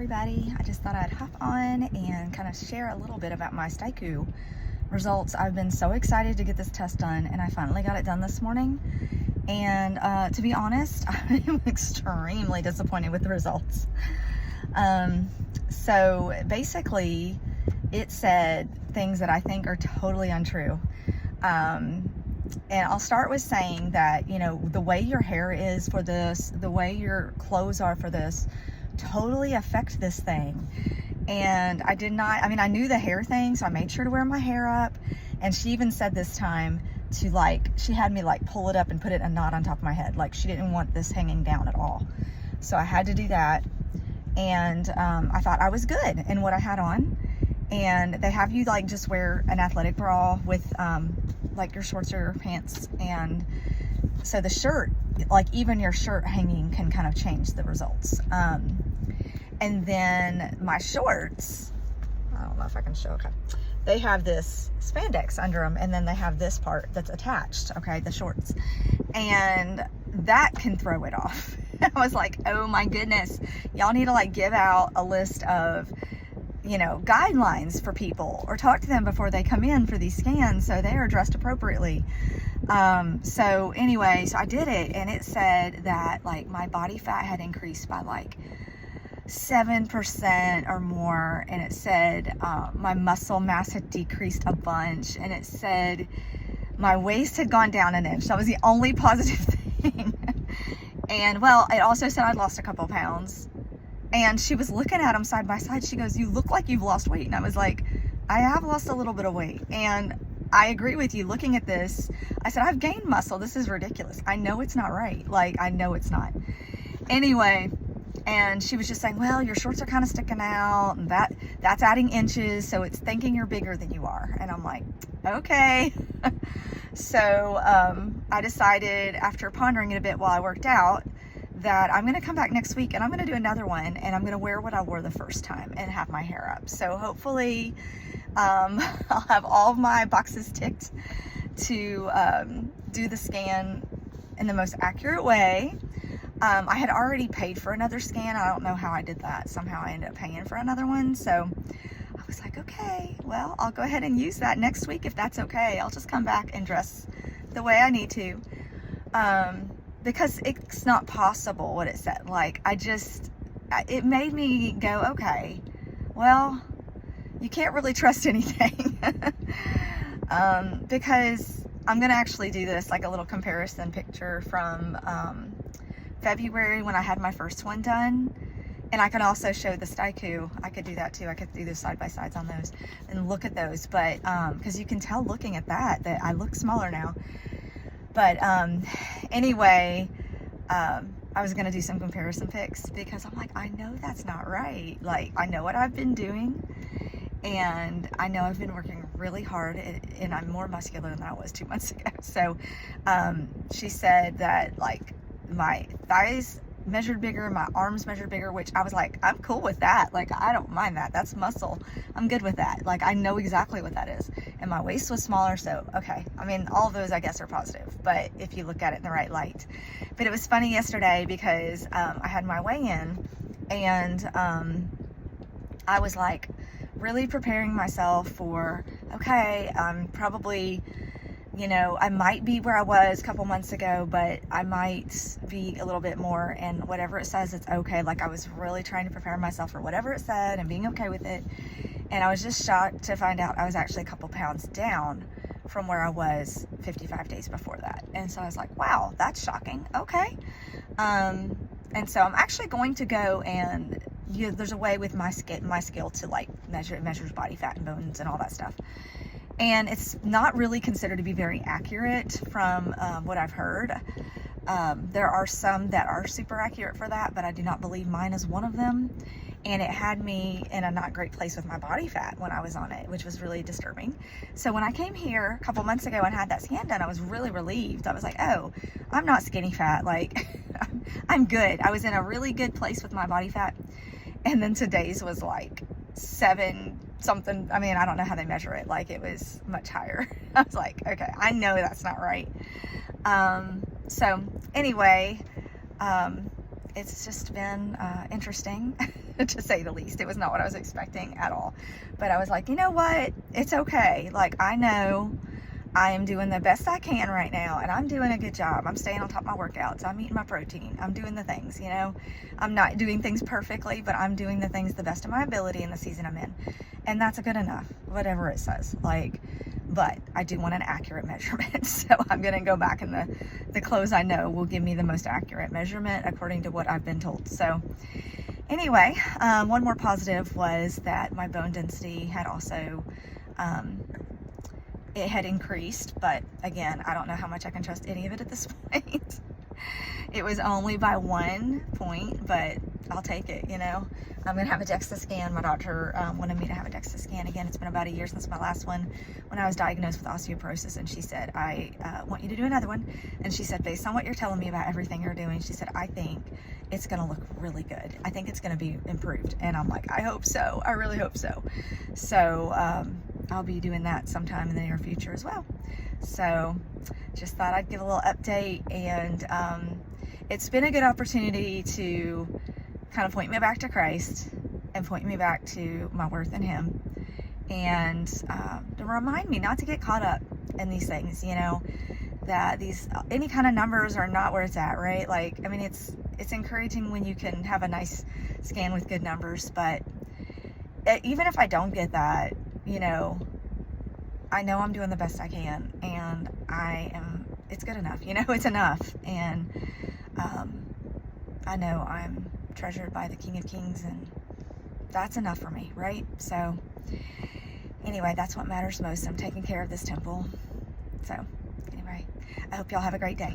everybody. I just thought I'd hop on and kind of share a little bit about my Styku results. I've been so excited to get this test done, and I finally got it done this morning. And to be honest, I'm extremely disappointed with the results. So basically, it said things that I think are totally untrue. And I'll start with saying that, you know, the way your hair is for this, the way your clothes are for this, totally affect this thing. And I knew the hair thing, so I made sure to wear my hair up. And she even said this time to she had me pull it up and put it in a knot on top of my head. Like, she didn't want this hanging down at all. So I had to do that. And I thought I was good in what I had on. And they have you just wear an athletic bra with your shorts or your pants. And so the shirt, even your shirt hanging can kind of change the results. And then my shorts, I don't know if I can show, okay. They have this spandex under them, and then they have this part that's attached, okay, the shorts. And that can throw it off. I was like, oh my goodness, y'all need to give out a list of, guidelines for people, or talk to them before they come in for these scans so they are dressed appropriately. So anyway, so I did it, and it said that my body fat had increased by 7% or more, and it said my muscle mass had decreased a bunch, and it said my waist had gone down an inch. That was the only positive thing. And well, it also said I'd lost a couple pounds. And she was looking at them side by side. She goes, "You look like you've lost weight." And I was like, I have lost a little bit of weight. And I agree with you. Looking at this, I said, I've gained muscle. This is ridiculous. I know it's not right. I know it's not. Anyway, and she was just saying, well, your shorts are kind of sticking out, and that's adding inches, so it's thinking you're bigger than you are. And I'm like, okay. So I decided, after pondering it a bit while I worked out, that I'm going to come back next week, and I'm going to do another one, and I'm going to wear what I wore the first time and have my hair up. So hopefully I'll have all of my boxes ticked to do the scan in the most accurate way. I had already paid for another scan. I don't know how I did that. Somehow I ended up paying for another one. So I was like, okay, well, I'll go ahead and use that next week if that's okay. I'll just come back and dress the way I need to. Because it's not possible what it said. It made me go, okay, well, you can't really trust anything. Because I'm going to actually do this, a little comparison picture from February when I had my first one done. And I can also show the Styku. I could do that too. I could do the side by sides on those and look at those. But because you can tell looking at that I look smaller now. But anyway, I was going to do some comparison pics, because I'm like, I know that's not right. I know what I've been doing, and I know I've been working really hard, and I'm more muscular than I was 2 months ago. So she said that my thighs measured bigger, my arms measured bigger, which I was like, I'm cool with that. I don't mind that. That's muscle. I'm good with that. I know exactly what that is. And my waist was smaller, so okay. I mean, all of those I guess are positive, but if you look at it in the right light. But it was funny yesterday because I had my weigh-in, and I was really preparing myself for, okay, I'm probably, I might be where I was a couple months ago, but I might be a little bit more, and whatever it says, it's okay. I was really trying to prepare myself for whatever it said and being okay with it. And I was just shocked to find out I was actually a couple pounds down from where I was 55 days before that. And so I was like, wow, that's shocking. Okay. And so I'm actually going to go and there's a way with my scale to it measures body fat and bones and all that stuff. And it's not really considered to be very accurate from what I've heard. There are some that are super accurate for that, but I do not believe mine is one of them. And it had me in a not great place with my body fat when I was on it, which was really disturbing. So when I came here a couple months ago and had that scan done, I was really relieved. I was like, oh, I'm not skinny fat. I'm good. I was in a really good place with my body fat. And then today's was 7 something. I mean, I don't know how they measure it. It was much higher. I was like, okay, I know that's not right. So anyway, it's just been interesting. to say the least. It was not what I was expecting at all. But I was like, you know what? It's okay. Like, I know I am doing the best I can right now, and I'm doing a good job. I'm staying on top of my workouts. I'm eating my protein. I'm doing the things, you know. I'm not doing things perfectly, but I'm doing the things the best of my ability in the season I'm in. And that's good enough, whatever it says. Like, but I do want an accurate measurement. So I'm going to go back, and the clothes I know will give me the most accurate measurement according to what I've been told. So anyway, one more positive was that my bone density had also, it had increased, but again, I don't know how much I can trust any of it at this point. It was only by 1 point, but I'll take it, you know. I'm going to have a DEXA scan. My doctor wanted me to have a DEXA scan again. It's been about a year since my last one, when I was diagnosed with osteoporosis, and she said, I want you to do another one. And she said, based on what you're telling me about everything you're doing, she said, I think it's going to look really good. I think it's going to be improved. And I'm like, I hope so. I really hope so. So I'll be doing that sometime in the near future as well. So just thought I'd give a little update, and it's been a good opportunity to kind of point me back to Christ and point me back to my worth in Him, and to remind me not to get caught up in these things, you know, that any kind of numbers are not where it's at, right? Like, I mean, it's encouraging when you can have a nice scan with good numbers, but even if I don't get that, you know I'm doing the best I can, and it's good enough, you know, it's enough. And I know I'm treasured by the King of Kings, and that's enough for me, right? So anyway, that's what matters most. I'm taking care of this temple. So anyway, I hope y'all have a great day.